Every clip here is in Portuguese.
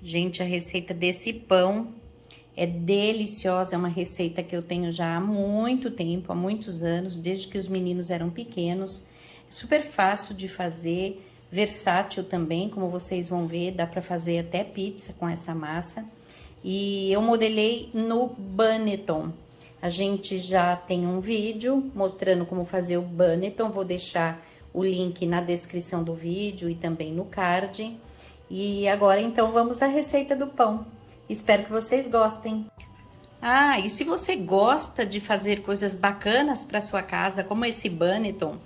Gente, a receita desse pão é deliciosa, é uma receita que eu tenho já há muito tempo, há muitos anos, desde que os meninos eram pequenos. É super fácil de fazer, versátil também, como vocês vão ver, dá para fazer até pizza com essa massa. E eu modelei no Banneton. A gente já tem um vídeo mostrando como fazer o Banneton, vou deixar o link na descrição do vídeo e também no card. E agora, então, vamos à receita do pão. Espero que vocês gostem. Ah, e se você gosta de fazer coisas bacanas para sua casa, como esse Banneton,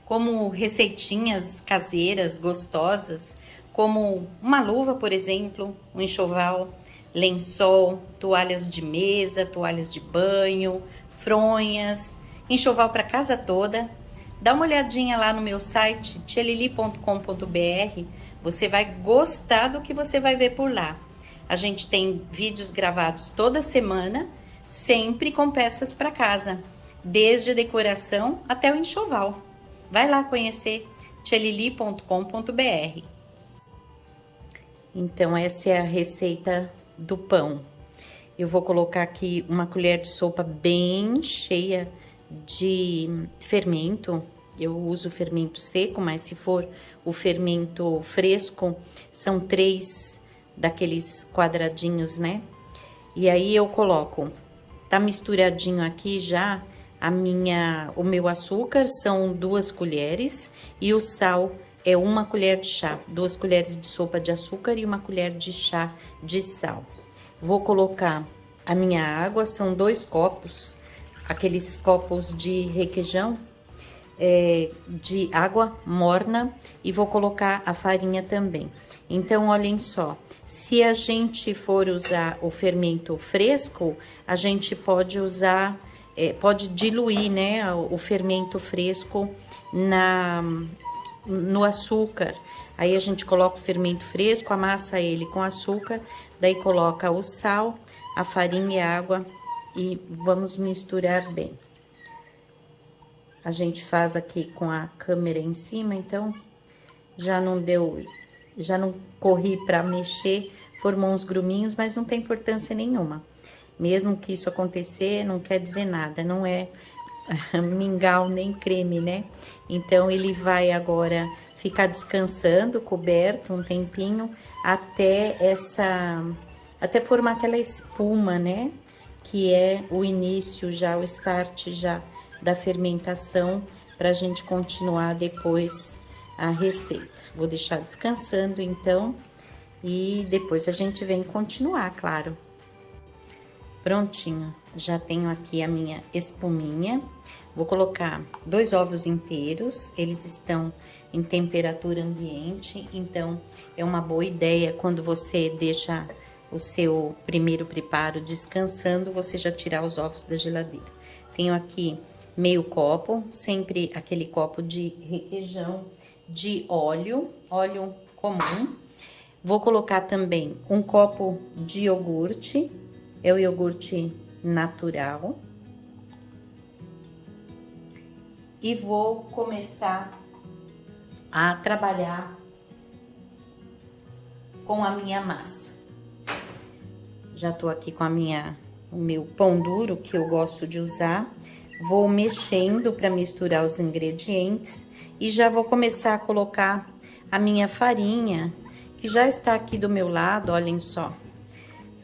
como receitinhas caseiras gostosas, como uma luva, por exemplo, um enxoval, lençol, toalhas de mesa, toalhas de banho, fronhas, enxoval para casa toda, dá uma olhadinha lá no meu site tialili.com.br, você vai gostar do que você vai ver por lá. A gente tem vídeos gravados toda semana, sempre com peças para casa, desde a decoração até o enxoval. Vai lá conhecer tialili.com.br. Então, essa é a receita do pão. Eu vou colocar aqui uma colher de sopa bem cheia de fermento. Eu uso fermento seco, mas se for o fermento fresco, são 3 daqueles quadradinhos, né? E aí eu coloco, tá misturadinho aqui já o meu açúcar, são 2 colheres, e o sal é 1 colher de chá, 2 colheres de sopa de açúcar e 1 colher de chá de sal. Vou colocar a minha água, são 2 copos, aqueles copos de requeijão, de água morna, e vou colocar a farinha também. Então, olhem só, se a gente for usar o fermento fresco, a gente pode usar, pode diluir, né, o fermento fresco no açúcar. Aí a gente coloca o fermento fresco, amassa ele com açúcar, daí coloca o sal, a farinha e a água e vamos misturar bem. A gente faz aqui com a câmera em cima, então já não corri para mexer, formou uns gruminhos, mas não tem importância nenhuma. Mesmo que isso acontecer, não quer dizer nada, não é mingau nem creme, né? Então, ele vai agora ficar descansando, coberto um tempinho, até formar aquela espuma, né? Que é o início já, o start já da fermentação, para a gente continuar depois a receita. Vou deixar descansando, então, e depois a gente vem continuar, claro. Prontinho, já tenho aqui a minha espuminha. Vou colocar 2 ovos inteiros, eles estão em temperatura ambiente, então é uma boa ideia quando você deixa o seu primeiro preparo descansando, você já tirar os ovos da geladeira. Tenho aqui meio copo, sempre aquele copo de requeijão de óleo comum. Vou colocar também um copo de iogurte, é o iogurte natural. E vou começar a trabalhar com a minha massa. Já tô aqui com o meu pão duro, que eu gosto de usar. Vou mexendo para misturar os ingredientes e já vou começar a colocar a minha farinha, que já está aqui do meu lado, olhem só,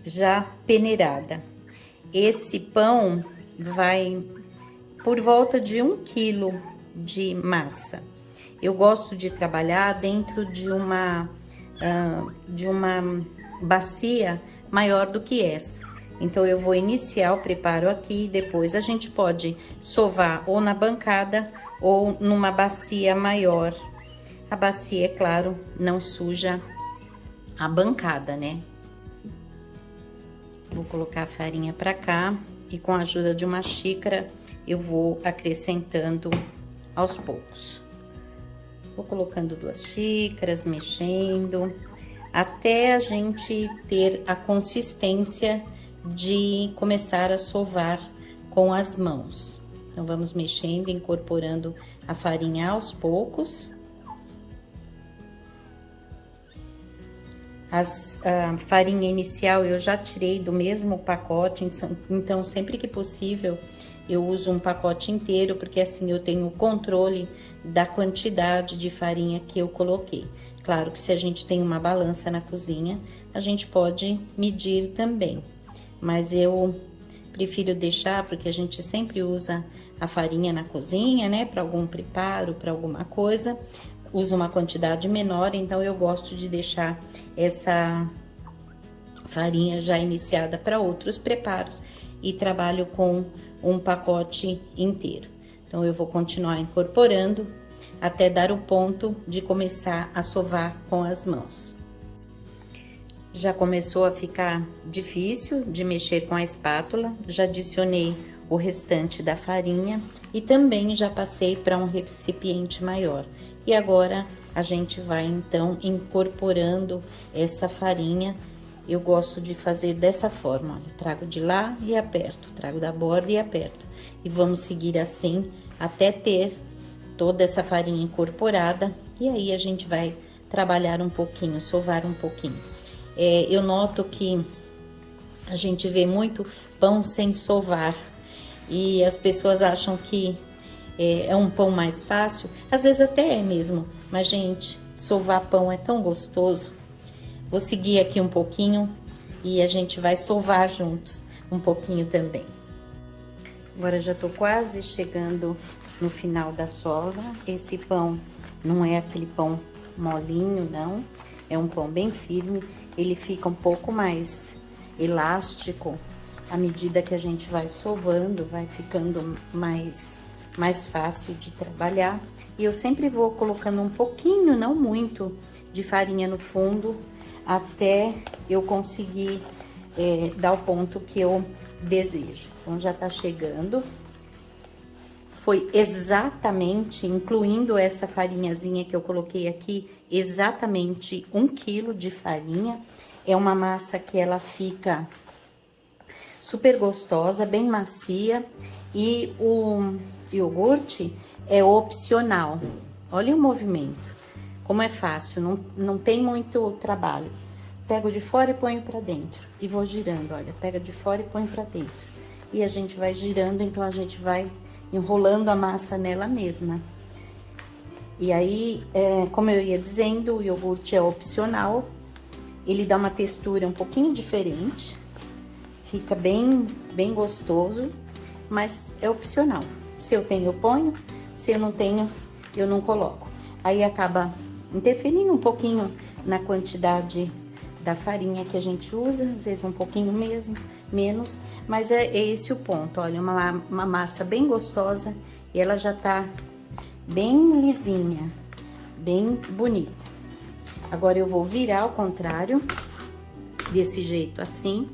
já peneirada. Esse pão vai por volta de 1 quilo de massa. Eu gosto de trabalhar dentro de uma bacia maior do que essa. Então, eu vou iniciar o preparo aqui, depois a gente pode sovar ou na bancada ou numa bacia maior. A bacia, é claro, não suja a bancada, né? Vou colocar a farinha pra cá e com a ajuda de uma xícara eu vou acrescentando aos poucos. Vou colocando 2 xícaras, mexendo, até a gente ter a consistência de começar a sovar com as mãos. Então, vamos mexendo, incorporando a farinha aos poucos. A farinha inicial eu já tirei do mesmo pacote, então sempre que possível eu uso um pacote inteiro, porque assim eu tenho o controle da quantidade de farinha que eu coloquei. Claro que se a gente tem uma balança na cozinha, a gente pode medir também, mas eu prefiro deixar, porque a gente sempre usa a farinha na cozinha, né, para algum preparo, para alguma coisa, usa uma quantidade menor, então eu gosto de deixar essa farinha já iniciada para outros preparos e trabalho com um pacote inteiro. Então eu vou continuar incorporando até dar o ponto de começar a sovar com as mãos. Já começou a ficar difícil de mexer com a espátula, já adicionei o restante da farinha e também já passei para um recipiente maior. E agora a gente vai então incorporando essa farinha. Eu gosto de fazer dessa forma, olha, trago de lá e aperto, trago da borda e aperto. E vamos seguir assim até ter toda essa farinha incorporada. E aí a gente vai trabalhar um pouquinho, sovar um pouquinho. Eu noto que a gente vê muito pão sem sovar e as pessoas acham que é um pão mais fácil, às vezes até é mesmo, mas gente, sovar pão é tão gostoso. Vou seguir aqui um pouquinho e a gente vai sovar juntos um pouquinho também. Agora já tô quase chegando no final da sova. Esse pão não é aquele pão molinho, não, é um pão bem firme. Ele fica um pouco mais elástico à medida que a gente vai sovando, vai ficando mais fácil de trabalhar. E eu sempre vou colocando um pouquinho, não muito, de farinha no fundo, até eu conseguir dar o ponto que eu desejo. Então, já tá chegando. Foi exatamente, incluindo essa farinhazinha que eu coloquei aqui, exatamente 1 quilo de farinha. É uma massa que ela fica super gostosa, bem macia. E o iogurte é opcional. Olha o movimento, como é fácil, não tem muito trabalho. Pego de fora e ponho pra dentro. E vou girando, olha, pega de fora e põe pra dentro. E a gente vai girando, então a gente vai enrolando a massa nela mesma. E aí, como eu ia dizendo, o iogurte é opcional. Ele dá uma textura um pouquinho diferente. Fica bem gostoso, mas é opcional. Se eu tenho, eu ponho. Se eu não tenho, eu não coloco. Aí acaba interferindo um pouquinho na quantidade da farinha que a gente usa, às vezes um pouquinho mesmo, menos, mas é esse o ponto. Olha, uma massa bem gostosa e ela já tá bem lisinha, bem bonita. Agora eu vou virar ao contrário, desse jeito assim,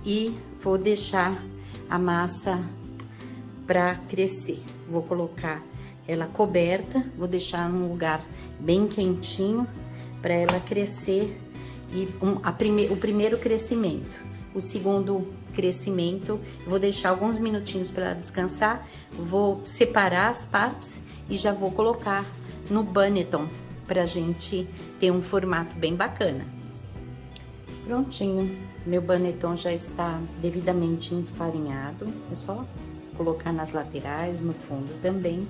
e vou deixar a massa para crescer. Vou colocar ela coberta, vou deixar num lugar bem quentinho para ela crescer. E o primeiro crescimento, o segundo crescimento, vou deixar alguns minutinhos para ela descansar, vou separar as partes e já vou colocar no Banneton pra gente ter um formato bem bacana. Prontinho, meu Banneton já está devidamente enfarinhado, é só colocar nas laterais, no fundo também.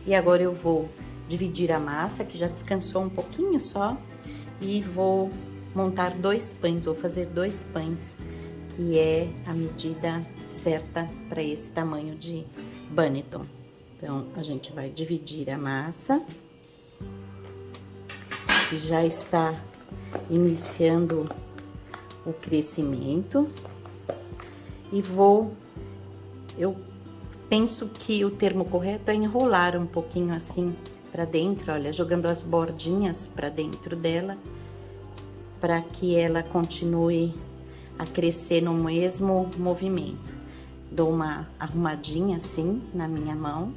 E agora eu vou dividir a massa, que já descansou um pouquinho só, e vou montar 2 pães, vou fazer 2 pães, que é a medida certa para esse tamanho de Banneton. Então, a gente vai dividir a massa, que já está iniciando o crescimento, e eu penso que o termo correto é enrolar um pouquinho assim para dentro, olha, jogando as bordinhas para dentro dela, para que ela continue a crescer no mesmo movimento. Dou uma arrumadinha assim na minha mão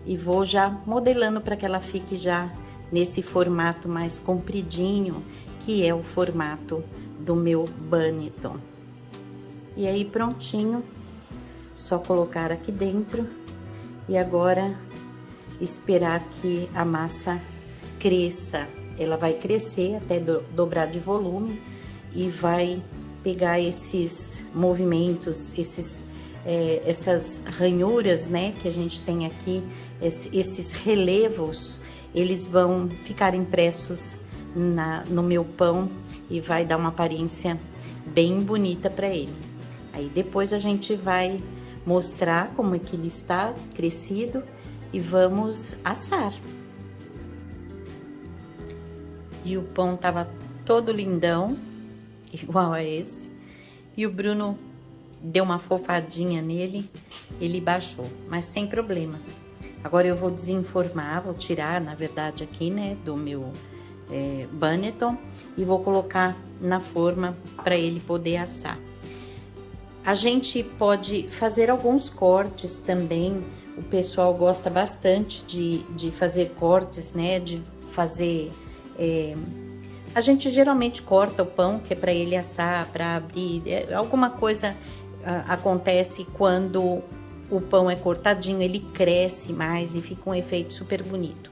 e vou já modelando para que ela fique já nesse formato mais compridinho, que é o formato do meu Banneton. E aí prontinho, só colocar aqui dentro e agora esperar que a massa cresça ela vai crescer até dobrar de volume e vai pegar esses movimentos, essas ranhuras, né, que a gente tem aqui, esses relevos, eles vão ficar impressos no meu pão e vai dar uma aparência bem bonita para ele. Aí depois a gente vai mostrar como é que ele está crescido e vamos assar. E o pão tava todo lindão, igual a esse. E o Bruno deu uma fofadinha nele, ele baixou, mas sem problemas. Agora eu vou desenformar, vou tirar, na verdade, aqui, né, do meu Banneton e vou colocar na forma para ele poder assar. A gente pode fazer alguns cortes também, o pessoal gosta bastante de fazer cortes, né, de fazer... a gente geralmente corta o pão, que é para ele assar, para abrir, alguma coisa acontece quando o pão é cortadinho, ele cresce mais e fica um efeito super bonito.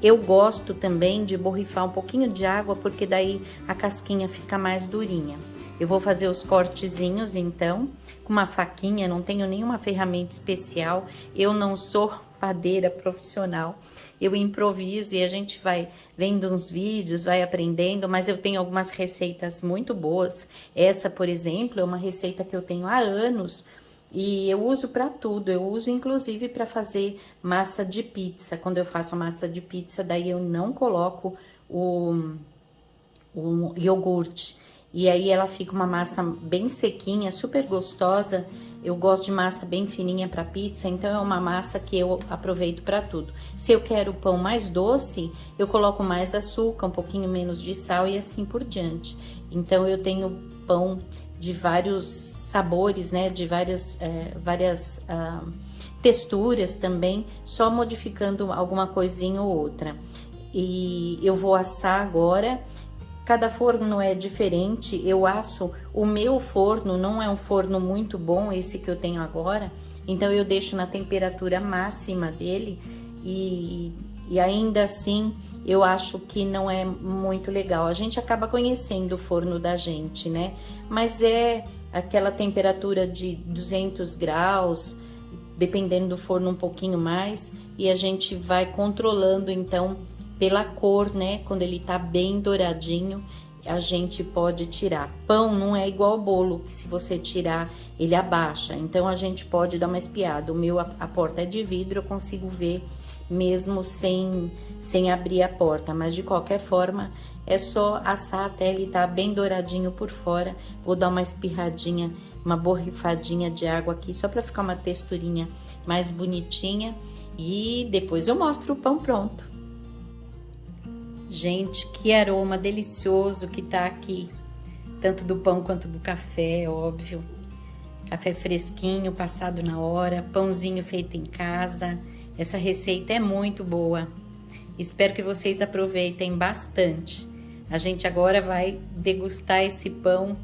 Eu gosto também de borrifar um pouquinho de água, porque daí a casquinha fica mais durinha. Eu vou fazer os cortezinhos, então, com uma faquinha, não tenho nenhuma ferramenta especial, eu não sou padeira profissional, eu improviso e a gente vai vendo uns vídeos, vai aprendendo, mas eu tenho algumas receitas muito boas. Essa, por exemplo, é uma receita que eu tenho há anos e eu uso para tudo, eu uso inclusive para fazer massa de pizza. Quando eu faço massa de pizza, daí eu não coloco o iogurte. E aí ela fica uma massa bem sequinha, super gostosa. Eu gosto de massa bem fininha para pizza, então é uma massa que eu aproveito para tudo. Se eu quero o pão mais doce, eu coloco mais açúcar, um pouquinho menos de sal e assim por diante. Então eu tenho pão de vários sabores, né, de várias texturas também, só modificando alguma coisinha ou outra. E eu vou assar agora. Cada forno é diferente, eu asso, o meu forno não é um forno muito bom, esse que eu tenho agora, então eu deixo na temperatura máxima dele e ainda assim eu acho que não é muito legal. A gente acaba conhecendo o forno da gente, né? Mas é aquela temperatura de 200 graus, dependendo do forno um pouquinho mais, e a gente vai controlando então pela cor, né? Quando ele tá bem douradinho, a gente pode tirar. Pão não é igual ao bolo, que se você tirar, ele abaixa. Então, a gente pode dar uma espiada. O meu, a porta é de vidro, eu consigo ver mesmo sem abrir a porta. Mas, de qualquer forma, é só assar até ele tá bem douradinho por fora. Vou dar uma espirradinha, uma borrifadinha de água aqui, só para ficar uma texturinha mais bonitinha. E depois eu mostro o pão pronto. Gente, que aroma delicioso que tá aqui, tanto do pão quanto do café, óbvio. Café fresquinho, passado na hora, pãozinho feito em casa. Essa receita é muito boa. Espero que vocês aproveitem bastante. A gente agora vai degustar esse pão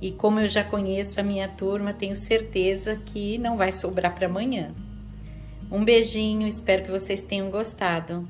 e como eu já conheço a minha turma, tenho certeza que não vai sobrar para amanhã. Um beijinho, espero que vocês tenham gostado.